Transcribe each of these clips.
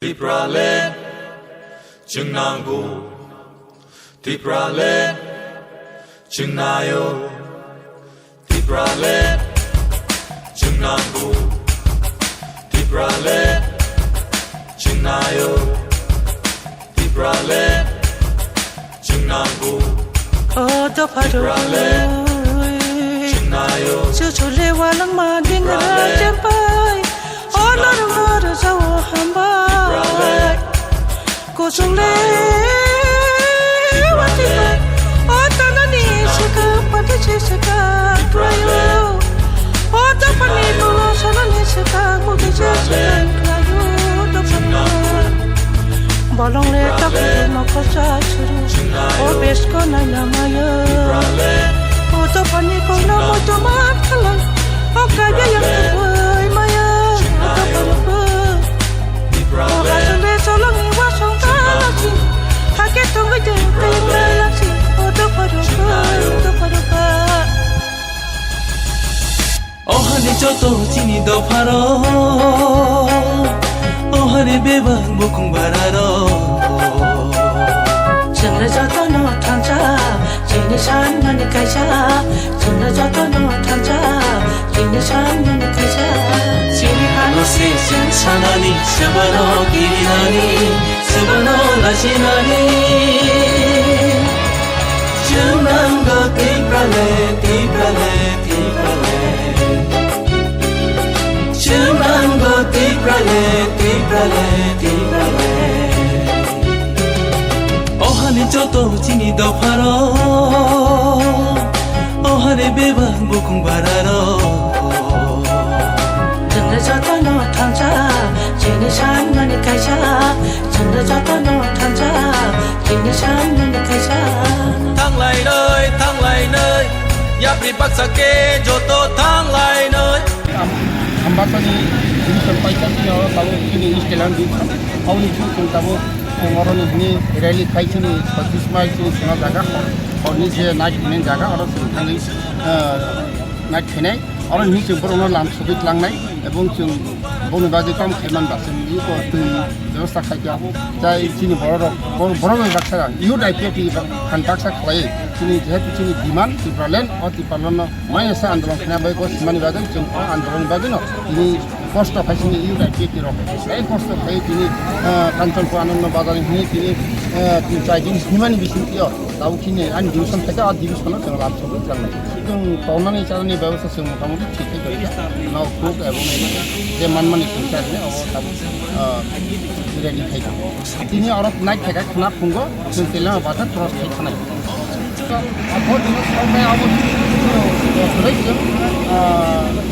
Tipralen, Chungnangu, Tipralen, Chungnayo, Tipralen, Chungnangu, Tipralen, Chungnayo, Tipralen, Chungnangu, Tipralen, Chungnayo, Chule walang maging rajampay, Olor sa wahambay, Kusule watibay, Otanani sika pati sika prayo, Otapani tulo salani sika mudi sika prayo, Bolong le taku makasa churu, Obes ko na namaya. Otapani ko na mo tumakala, O kaya yang tuway maya, Otapani ko. O kasule solong iwasong kalasi, Hakitong ito kayang lalasi, Otapani ko, Otapani ko. Ohane joto chini do pharo, Ohane bebang bukung bararo. Chunna joto no tanja, Chini shan mani kaisa, Chunna joto no tanja, Chini shan mani kaisa. Chini No se sin sanani, sebano kirinani, sebano lasinani. Chunango tiprale, tiprale, tiprale. Chunango tiprale, tiprale, tiprale. Ohane joto chini do pharo, Ohane bebang bukung bararo. Chunna joto no tanja, Chini shan mani kaisa, Chunna joto no tanja, Chini shan mani kaisa. thang lại nơi, Yap đi bắt sa kê, joto thang lại nơi. Ambassador ini sampaikan ni orang tahu ini istilah di awal itu kita tahu orang ini rally kai sini 25 mile sini semua jaga और नीचे night में जागा और थांगै night खेनाय और नि जों बरनो लाम सुबित लांनाय एबं जों बनो बाजे काम खायमान बासे नि को दै व्यवस्था खायगा जाय चिनि बरनो बाक्सा इउ डाइपिटी खान बाक्सा खाय चिनि जेहेतु चिनि डिमान्ड टिप्रालेन और टिप्रालन मायसा आन्दोलन खाना बाय को सिमानि बाजे जों आन्दोलन बाजे न नि कष्ट खायसिनि इउ डाइपिटी रक ए कष्ट खाय चिनि कान्चनको आनन्द बाजारनि नि चिनि चाइदिन सिमानि बिसिनियो दाउखिनि आन दिउसन थाका आ दिउसन जों लाम सुबित लांनाय जों पावनानै जानायनि व्यवस्था जों मोटामोटी ठीक गैया नाव खुब एबं जे मानमानि खुंसारने अब ताब रेडी खायगा तिनि अरब नाइट थाका खाना फुंगो जों तेला बाथा क्रस खायखानाय अब दिन सावनाय अब जों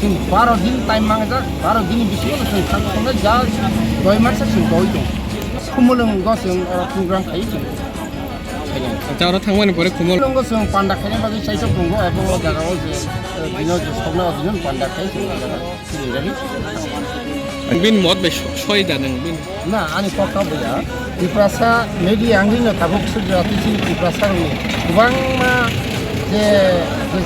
जों 12 दिन टाइम मांगा 12 दिन बिसिङाव जों थांखांनाय जा 2 मास जों गय दं खुमलंग जों प्रोग्राम खायो जों Cara thangwan pore kumol long gosong panda khane bagi sai sok bungo ebo jaga o je dino je sokna dino panda khai sini jadi bin mod be shoi danang bin na ani pokka boya diprasa media angino tabuk sujati sini diprasa ni kubang ma je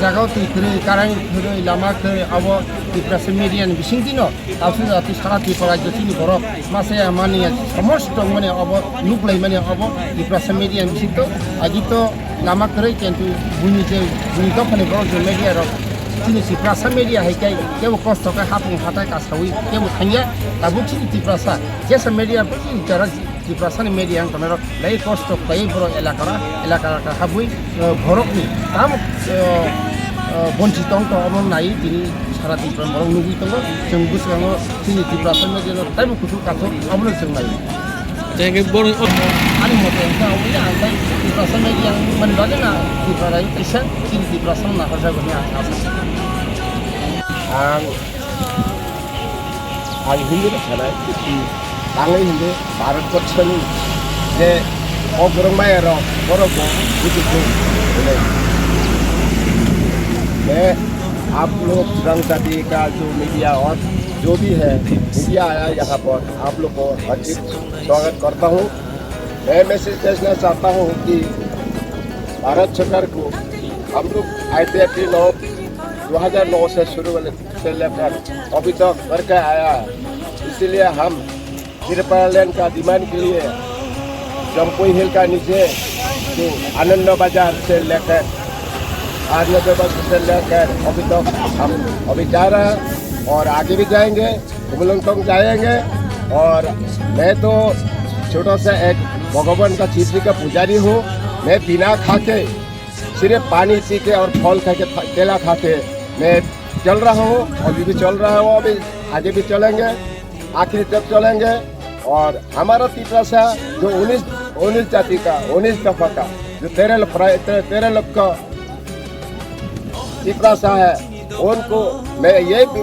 jaga ti khuri karang khuri lama khuri abo diprasa media ni bising dino tasu jati sara ti pora je sini borok mase mani samost mane abo nuklai mane abo diprasa media ni bisito agito lama khuri kentu buni to khane borok je media ro sini si prasa media hai kai kebo kosto ka hapung hatai ka sawi kebo thanya tabuk sini diprasa jesa media pun cara diprasa ni media yang kamera lai kosto kai boro elakara ka habui borok ni tam bonci tong to amon nai tini sara dipran borok nugi tong jeng busang sini diprasa media no tai kutu kato amon jeng nai jange bor ani mote ka uya antai diprasa media yang menbade na diprasa isa sini diprasa na harja goni asa ang hindi na sana tangay hindi parang kotsan de obrong mayro borok itu मैं आप लोग रंगसादी का जो media और जो भी है media आया यहाँ पर आप लोग को हार्दिक स्वागत करता हूँ। मैं मैसेज भेजना चाहता हूँ कि भारत सरकार को हम लोग IPRT लॉ 2009 से शुरू से लेकर अभी तक करके आया है, इसलिए हम त्रिपुरा लैंड का डिमांड के लिए जम्पुई हिल का नीचे जो आनंद बाजार से लेकर से लेकर अभी तक हम अभी जा रहे हैं और आगे भी जाएंगे, कुमलुंगटोंग जाएंगे। और मैं तो छोटा सा एक भगवान का चित्र का पुजारी हूँ। मैं बिना खा के सिर्फ पानी पी के और फल खा के केला खा के मैं चल रहा हूँ, अभी भी चल रहा हूँ, अभी आगे भी चलेंगे, आखिरी तक चलेंगे। और हमारा तिपरासा जो 19 जाति का 19 दफा का जो 13 लोग का तिपरासा है, उनको मैं ये भी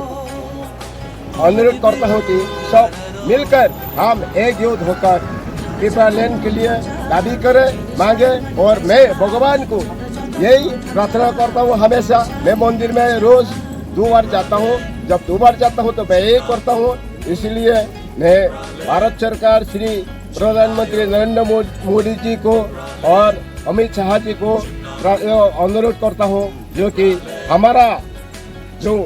अनुरोध करता हूँ कि सब मिलकर हम एकजुट होकर त्रिपुरा लैंड के लिए दाबी करें, मांगे। और मैं भगवान को यही प्रार्थना करता हूँ हमेशा। मैं मंदिर में रोज 2 बार जाता हूँ, जब 2 बार जाता हूँ तो मैं यही करता हूँ। इसलिए मैं भारत सरकार श्री प्रधानमंत्री नरेंद्र मोदी जी को और अमित शाह जी को अनुरोध करता हूँ जो कि हमारा जो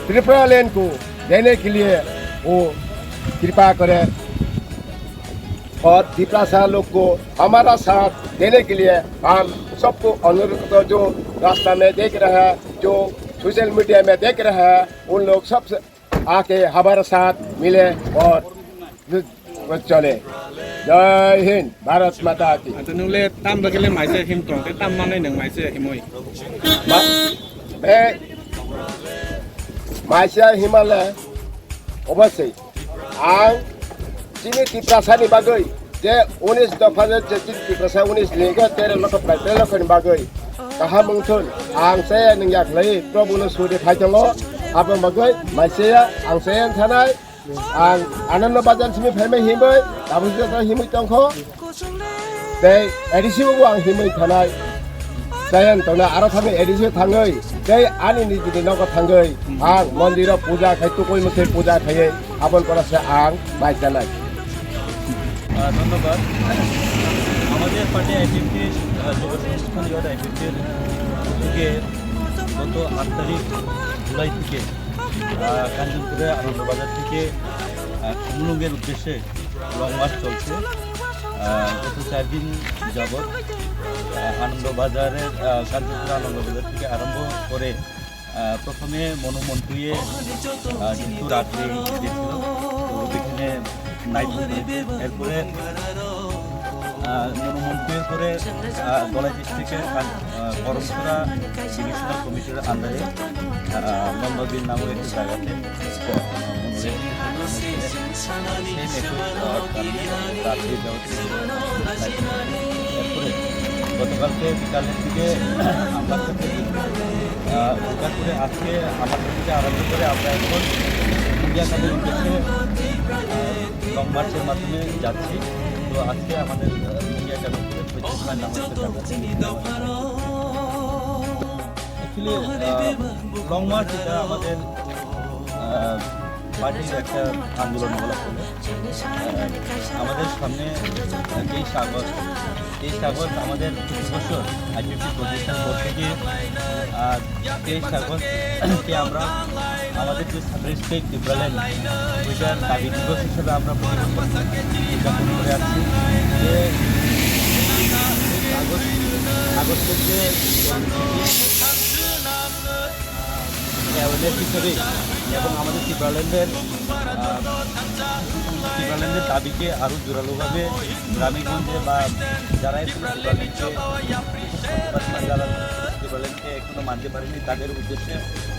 त्रिपुरा लैंड को देने के लिए वो कृपा करें और त्रिपुरा लोग को हमारा साथ देने के लिए हम सबको अनुरोध, जो रास्ता में देख रहे हैं, जो सोशल मीडिया में देख रहे हैं, उन लोग सबसे आके हमारे साथ मिले और चले। जय हिंद, भारत माता की। तो नुले तम बगले माइसे हिम तो ते तम माने नंग माइसे हिमोई मैं माइसे हिमालय अवश्य आं जिनि तिप्रासानि बागै जे 19 दफा जे तिप्रासा 19 लेगा 13 लखनि बागै काहा मंथुन आं से नों याखलै प्रभुनो सुदे थाइतलो आबो बागै माइसेया आं से थानाय आं आनन्द बाजार सिमि फाइमे हिमै दाबुजो ता हिमै तंखो ते एडिसिबो आं हिमै थानाय जायन तोना आरो थामे एडिसि थाङै ते आनि निजिनि नगो थाङै आं मन्दिराव पूजा खायतु कइ मथे पूजा खायै आबन परासे आं माइजानाय। ধন্যবাদ। আমাদের পার্টি আইপিএফটির যুবসংস্থানীয় আইপিএফটির উদ্যোগে গত 8 তারিখ জুলাই থেকে কাঞ্চনপুরে আনন্দবাজার থেকে কুমলুঙ্গের উদ্দেশ্যে লং মার্চ চলছে। গত 4 দিন যাবৎ আনন্দবাজারের কাঞ্চনপুরে আনন্দবাজার থেকে আরম্ভ করে প্রথমে মনোমন্টুয়ে যেহেতু রাত্রে গিয়েছিল তো ওইখানে নাইট এরপরে মনোমন্টুয়ের পরে গলায় ডিস্ট্রিক্টের করমছড়া ডিভিশনাল কমিটির আন্ডারে নন্দবিল নামের একটি জায়গাতে এরপরে গতকালকে বিকালের দিকে আমরা থেকে উদ্ধার করে আজকে আমাদের থেকে আরম্ভ করে আমরা এখন ইন্ডিয়া কাপের উদ্দেশ্যে লং মার্চের মাধ্যমে যাচ্ছি। তো আজকে আমাদের ইন্ডিয়া কাপের প্রতিষ্ঠান নাম হচ্ছে অ্যাকচুয়ালি লং মার্চ এটা আমাদের পার্টির একটা আন্দোলন বলা চলে। আমাদের সামনে 23 আগস্ট আমাদের 25 বছর আইপিএফটি প্রতিষ্ঠান করতে গিয়ে 23 আগস্টকে আমরা আমাদের যে সাবরেস্টেট ত্রিপুরা ল্যান্ড ওইটার দাবি দিবস হিসেবে আমরা উদযাপন করে আসছি। যে আগস্টের যে অ্যাওয়ারনেস হিসেবে এবং আমাদের ত্রিপুরা ল্যান্ডের দাবিকে আরও জোরালোভাবে গ্রামেগঞ্জে বা যারা ত্রিপুরা ল্যান্ডকে এখনও মানতে পারেনি তাদের উদ্দেশ্যে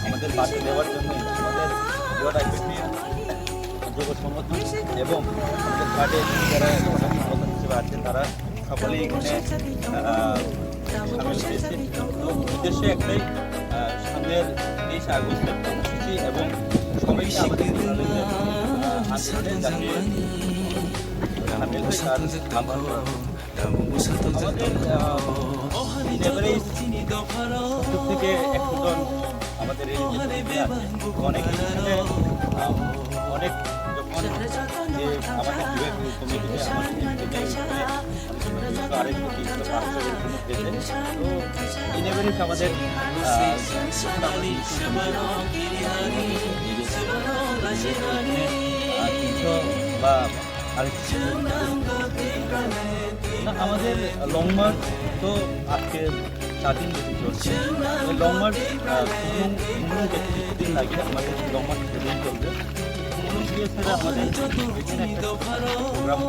আমাদের বাধা দেওয়ার জন্য আমাদের যুব সংগঠন এবং আমাদের পার্টি যারা সংগঠন হিসেবে আছেন তারা সকলেই এখানে সামিল হয়েছে। তো উদ্দেশ্যে একটাই সামনের 23 আগস্টের কর্মসূচি এবং সবাইকে আমাদের আন্দোলনে যাতে সামিল হয়ে তার থেকে 100 জন আমাদের এই অনেক যখন যে আমাদের কমিটিতে আমাদের তো ইন এভারেজ আমাদের 300 বা না আমাদের লং মার্চ তো আজকে 4 দিন বেশি চলছে এই লং মার্চ কিছুদিন লাগে আমাদের লং মার্চ সেদিন চলবে দিয়ে স্যার আমাদের এখানে একটা প্রোগ্রাম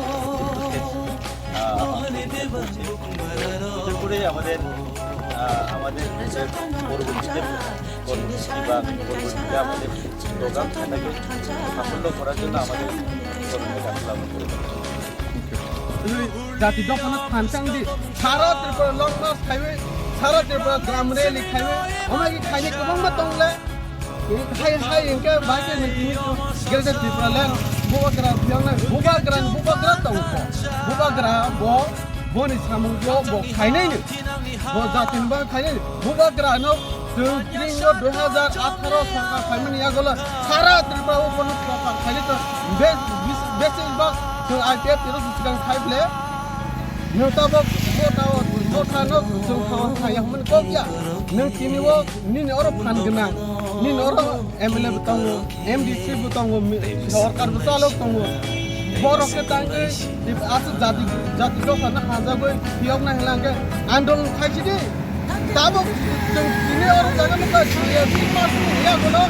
করে আমাদের পরবর্তীতে আমাদের প্রোগ্রাম সেটাকে সাফল্য করার জন্য আমাদের জাতি দফানো থানচাংদি সারা ত্রিপুরা লং মার্চ খাইবে সারা ত্রিপুরা গ্রাম রেলি খাইবে আমাকে খাইনি गोबां दंले हाय इनके बाके नहीं गेले त्रिपुरा लेन बुबाग्रा बियांना बुबाग्रा दंको बुबाग्रा बनि सामुंग बो खाइनाय नो बो जातिनबा खाइनाय बुबाग्रा नो जों ट्रिंगो 2018 सरकार खाइमनि आगोला सारा त्रिपुरा ओपन प्रकार खाइले तो बेसेबा जों आईपीएफ तिरो सिगां खाइब्ले नोंताबो बोटानो जों खावा खायामोन कोगिया नों तिनिवो निनि अरो फानगोना निनि अरो एमएलए बतंगो एमडीसी बतंगो सरकार बतलो तंगो बरके तांगे आसु जाति दफाना हाजागो पियक ना हेलांगे आंदोलन खाइसिदि ताबो जों तिनि अरो जागा मका छिए पास या गोलो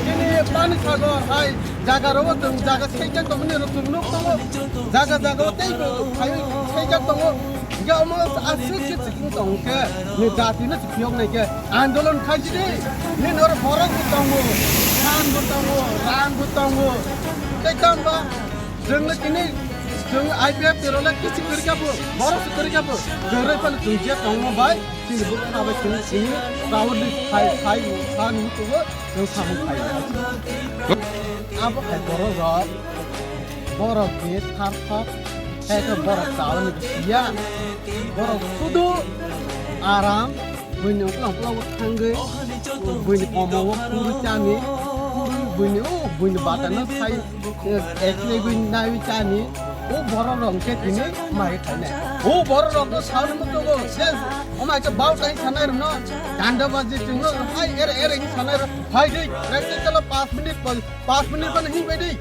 तिनि पानी सागो हाय जागा रो जों जागा सैजा तमनि रो तुमनो तंगो जागा तेगो खाइ सैजा तंगो गावमा आसु चिचिं तंगके नि जातिनो पियक नायके आंदोलन खाइसिदि नि नर फरक तंगो खान बतंगो रान बतंगो तेकामबा जोंनो तिनि जों आईपीएफ तिरोला किछि करिकाबो बरस करिकाबो जोरै फल तुजिया तंगो बाय तिनि बुखाबे तिनि रावदि खाइ खान मुतुबो जों सामु खाइ आबो खाइ बरफ के थारथाप खायखो बरफ जावनि बिया बरफ सुदु आराम बयनि उक्लाव थांगै बयनि कमावो पुरु चानि बयनि बातानो खाइ एकले बयनि नावि चानि ओ बरफ रंके तिनि माइ खाइनाय ओ बरफ रंग सावनि मुतुबो सेस ओमाइके बाउटाइ सानाय न दान्दाबाजि जोंनो हाय एरे सानाय हाय दै प्रेक्टिकल 5 मिनिट पनि हिं बायदि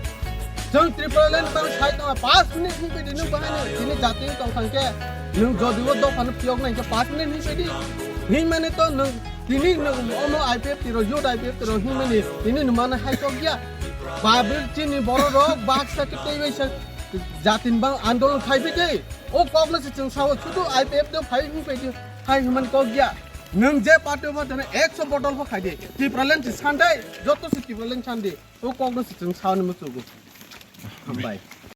जों त्रिपुरा लेन बां साइ दङ 5 मिनिट हिं बायदि नों बाहायनो तिनि जाति दंखांके नों जदिबो दखान पियक नायके 5 मिनिट हिं बायदि हिं माने तो नों तिनि नों अनो आईपीएफ तिरो युथ आईपीएफ तिरो हिं माने तिनि नुमाने हाइक गया बाबेल तिनि बर रक बाक्सा केटेबेस जातिन बां आंदोलन खाइबे दे ओ कग्नस जों साव सुदु आईपीएफ दो फाइ हिं बायदि हाइ हुमान को गया नों जे पार्टी मा तने 100 बटल हो खाइदे त्रिपुरा लेन सानदे जतो त्रिपुरा लेन सानदे ओ कग्नस जों सावनि मुसुगु Bye.